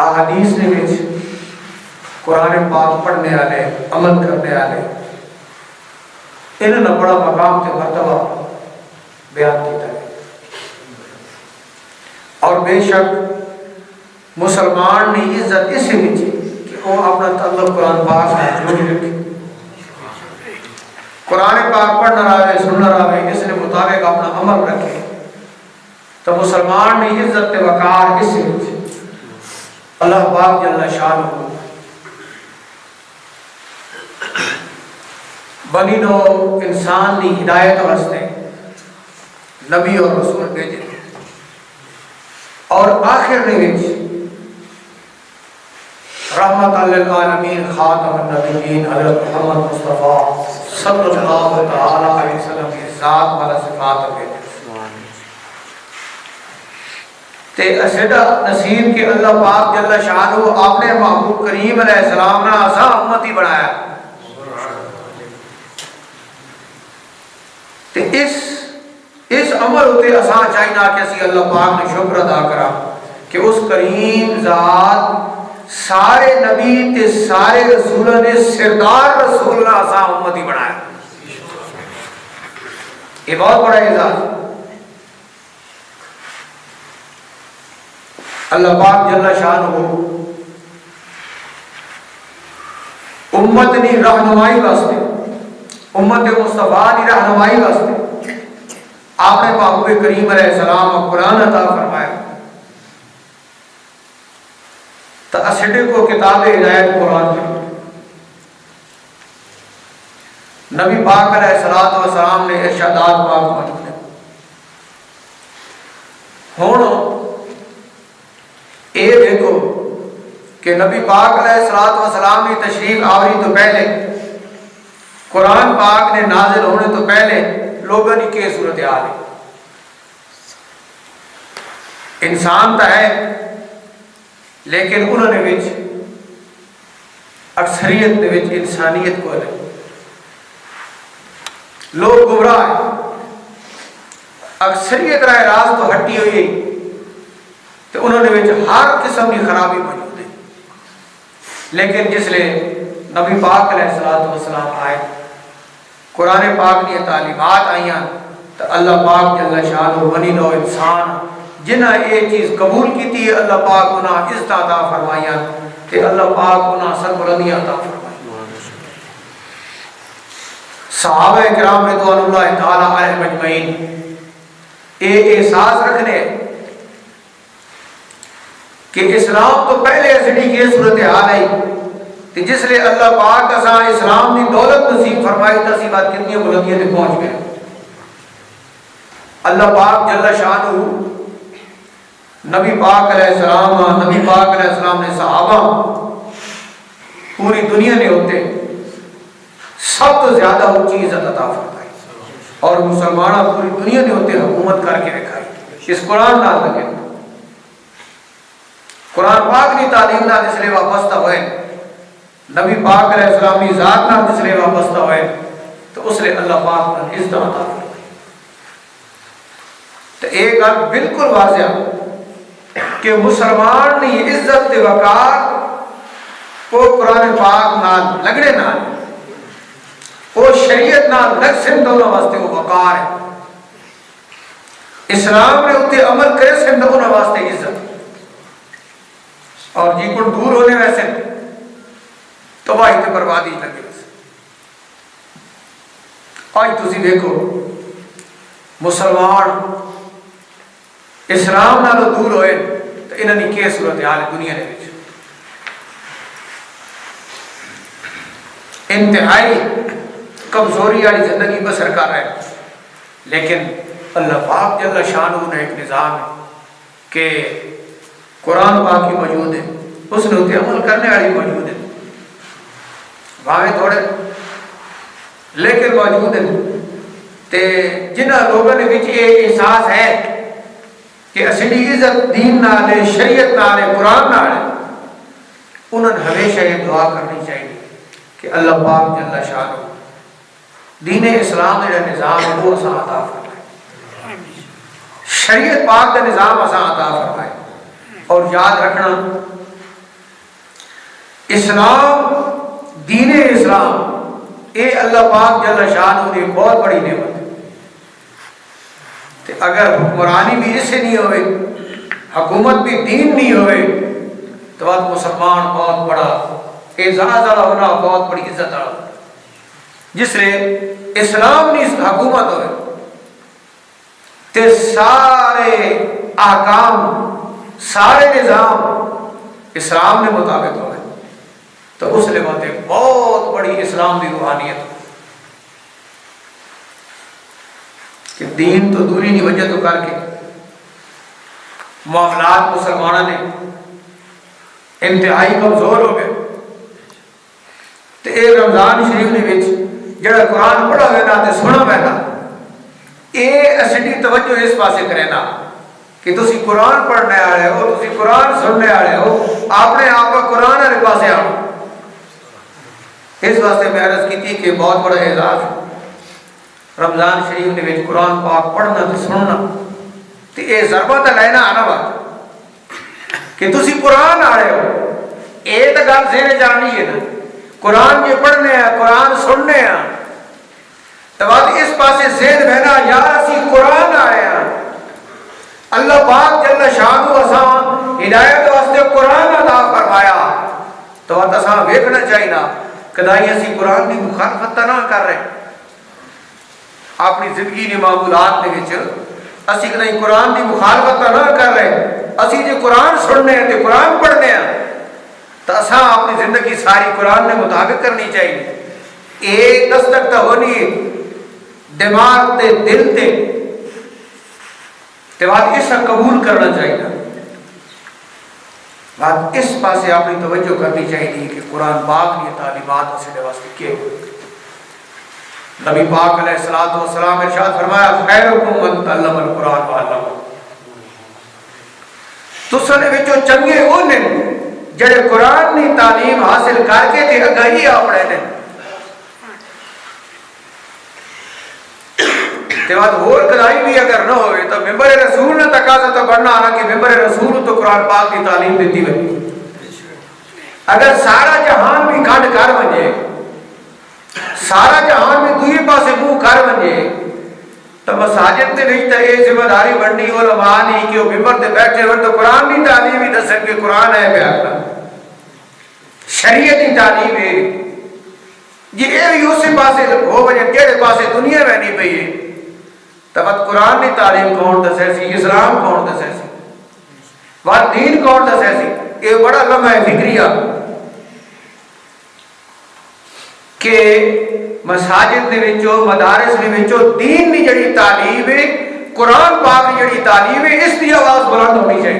احادیث نے وچ قرآن پاک پڑھنے والے عمل کرنے والے انہوں نے بڑا مقام تے مرتبہ بیان کیتا ہے. اور بے شک مسلمان نے عزت اس وچ کہ وہ اپنا تعلق قرآن پاک سے جوڑی رکھے, قرآن پاک پڑھنا رہے سننا رہے اس نے مطابق اپنا عمل رکھے تو مسلمان نے عزت تے وقار اس وچ اللہ پاک جل شانہ بنی نو انسان دی ہدایت واسطے نبی اور رسول بھیجے اور آخر نے وچ رحمت للعالمین خاتم النبیین حضرت محمد مصطفیٰ صلی اللہ تعالی علیہ وسلم کی ذات والا صفات بھیجے تے اسیدہ نصیب کہ اللہ پاک جل شانہ آپ نے محبوب کریم علیہ السلام نے اسا امتی بنایا تے اس عمل ہوتے اسا چاہینا کہ اسی اللہ پاک نے شکر ادا کرا کہ اس کریم ذات سارے نبی تے سارے رسولوں نے سردار رسول نے اسا امتی بنایا. یہ بہت بڑا اعزاز. اللہ پاک جل شانہ امت کی رہنمائی واسطے امت مصطفیٰ کی رہنمائی واسطے آپ نے محبوب کریم علیہ السلام کو قرآن عطا فرمایا تو اسڈے کو کتاب ہدایت قرآن میں نبی پاک علیہ السلام نے ارشادات پاک موجود ہیں. ہوں اے دیکھو کہ نبی پاک علیہ السلام کی تشریف آوری تو پہلے قرآن پاک نے نازل ہونے تو پہلے لوگوں کی کیا صورتحال ہے. انسان تو ہے لیکن انہوں نے وچ اکثریت نے وچ انسانیت کو ہے, لوگ گمراہ ہیں, اکثریت راہ راست تو ہٹی ہوئی تو انہوں نے وچ ہر قسم کی خرابی موجود ہے. لیکن جس لئے نبی پاک علیہ السلام آئے قرآن پاک کی تعلیمات آئیاں تو اللہ پاک جل شانہ بنی نو انسان جنہ یہ چیز قبول کی تھی اللہ پاک انہاں عزت عطا فرمائیاں کہ اللہ پاک انہاں سربلندیاں عطا فرمائیاں. صحابہ کرام رضوان اللہ تعالی علیہم اجمعین یہ احساس رکھنے کہ اسلام تو پہلے اسڑی کی صورتحال ہے کہ جس لئے اللہ پاک اساں اسلام کی دولت نصیب فرمائی تسی بات کتنی بلندیاں تے پہنچ گئے. اللہ پاک جل شانہ نبی پاک علیہ السلام نے صحابہ پوری دنیا نے ہوتے سب تو زیادہ وہ چیز عطا فرمائی اور مسلمانہ پوری دنیا نے ہوتے حکومت کر کے رکھائی. اس قرآن نہ لگے قرآن پاک کی تعلیم نہ جس لئے وابستہ ہوئے نبی پاک علیہ السلام کی ذات نہ جس لئے وابستہ ہوئے تو اس لئے اللہ پاک نے عزت عطا فرمائی. تو ایک گل بالکل واضح کہ مسلمان نے عزت وقار کو قرآن پاک نال لگنے نال وہ شریعت نال لگ سن دونوں واسطے وہ وقار ہے. اسلام نے اتنے عمل کرے سن دونوں واسطے عزت اور جی کو دور ہونے ویسے تباہی تے بربادی لگے ویسے. آج تسی دیکھو مسلمان اسلام نالوں دور ہوئے تو انہوں نے کیا صورتحال ہے دنیا نے انتہائی کمزوری والی زندگی بسر کر رہے ہیں. لیکن اللہ پاک جل شانہ نے ایک نظام ہے کہ قرآن پاک کی موجود ہے اس نے اتنے عمل کرنے والی موجود ہے بھاوے تھوڑے لیکن موجود ہے. تے جنہ لوگوں نے وچ یہ احساس ہے کہ اصلی عزت دین نالے شریعت نالے قرآن نالے انہوں نے ہمیشہ یہ دعا کرنی چاہیے کہ اللہ پاک جل شانہ دین اسلام کا نظام ہے وہ اساں عطا فرمائے, شریعت پاک کا نظام اساں عطا فرمائے. اور یاد رکھنا اسلام دین اسلام یہ اللہ پاک جل شانہ کی بہت بڑی نعمت ہے۔ اگر حکمرانی بھی اس سے نہیں ہوئے، حکومت بھی دین نہیں ہوئے، تو بات مسلمان بہت بڑا اعزاز والا ہونا، بہت بڑی عزت والا، جس نے اسلام نہیں حکومت ہوئے تے سارے احکام سارے نظام اسلام نے مطابق ہوئے، تو اس لحاظ سے بہت بڑی اسلام کی روحانیت کہ دین تو دوری نہیں وجہ تو کر کے معاملات مسلمانوں نے انتہائی کمزور ہو گئے۔ تو ایک رمضان شریف نے وچ جڑا قرآن پڑھا ہوئے نا تے سنا ہوئے نا، یہ اسٹی توجہ اس پاسے کرے نا کہ تسی قرآن پڑھنے والے ہو، تسی قرآن سننے والے ہو، اپنے آپ کو قرآن والے پاسے آؤ۔ اس واسطے میں عرض کی تھی کہ بہت بڑا اعزاز ہے رمضان شریف نے وچ قرآن پاک پڑھنا تے سننا، تے اے ضربہ تے لینا آنا بات کہ تسی قرآن والے ہو، اے تے گل ذہن جانی ہے نا، قرآن جو پڑھنے ہیں، قرآن سننے ہیں، تو بات اس پاسے ذہن بہنا یار اسی قرآن آئے ہیں، اللہ پاک جل شانہ اساں ہدایت واسطے قرآن عطا فرمایا، تو بات اساں ویکھنا چاہیے نا کدائی اسی قرآن کی مخالفت نہ کر رہے اپنی زندگی نے معمولات کے وچ، اسی کدائی قرآن کی مخالفت نہ کر رہے، اسی جو قرآن سننے ہیں تے قرآن پڑھنے ہیں، تو اساں اپنی زندگی ساری قرآن نے مطابق کرنی چاہیے۔ ایک دستک تو ہونی دماغ تے دل تے بات اس کا قبول کرنا چاہیے، بات اس پاسے اپنی توجہ کرنی چاہیے کہ قرآن پاک کی تعلیمات اسے واسطے کیا نبی پاک علیہ الصلوۃ والسلام ارشاد فرمایا خیرکم من تعلم القرآن وعلمہ، تساں وچوں چنگے وہ نے جڑے قرآن کی تعلیم حاصل کر کے تے اگاہی اپنے نے، تے بعد اور کدائی بھی اگر نہ ہوئے تو ممبر رسول نے تقاضا تو بڑھنا آنا کہ ممبر رسول تو قرآن پاک کی تعلیم دیتی ہوئی، اگر سارا جہان بھی کھنڈ کر ونجے، سارا جہان بھی دوئی پاسے منہ کر ونجے، تو مساجد دے وچ تے یہ ذمہ داری بننی علماء نہیں کہ وہ ممبر تے بیٹھے ہوئے تو قرآن کی تعلیم ہی دسن کہ قرآن ہے پیا شریعت کی تعلیم ہے جی، یہ بھی اسی پاسے ہو وجہ کہڑے پاسے دنیا میں نہیں پئی ہے، تب قرآن کی تعلیم کون دسے سی، اسلام کون دسے سی، وہاں دین کون دسے سی، یہ بڑا لمحہ فکریہ کہ مساجد دے وچوں مدارس دے وچوں دین دی جڑی تعلیم ہے، قرآن پاک دی جڑی تعلیم ہے، اس دی آواز بلند ہونی چاہیے۔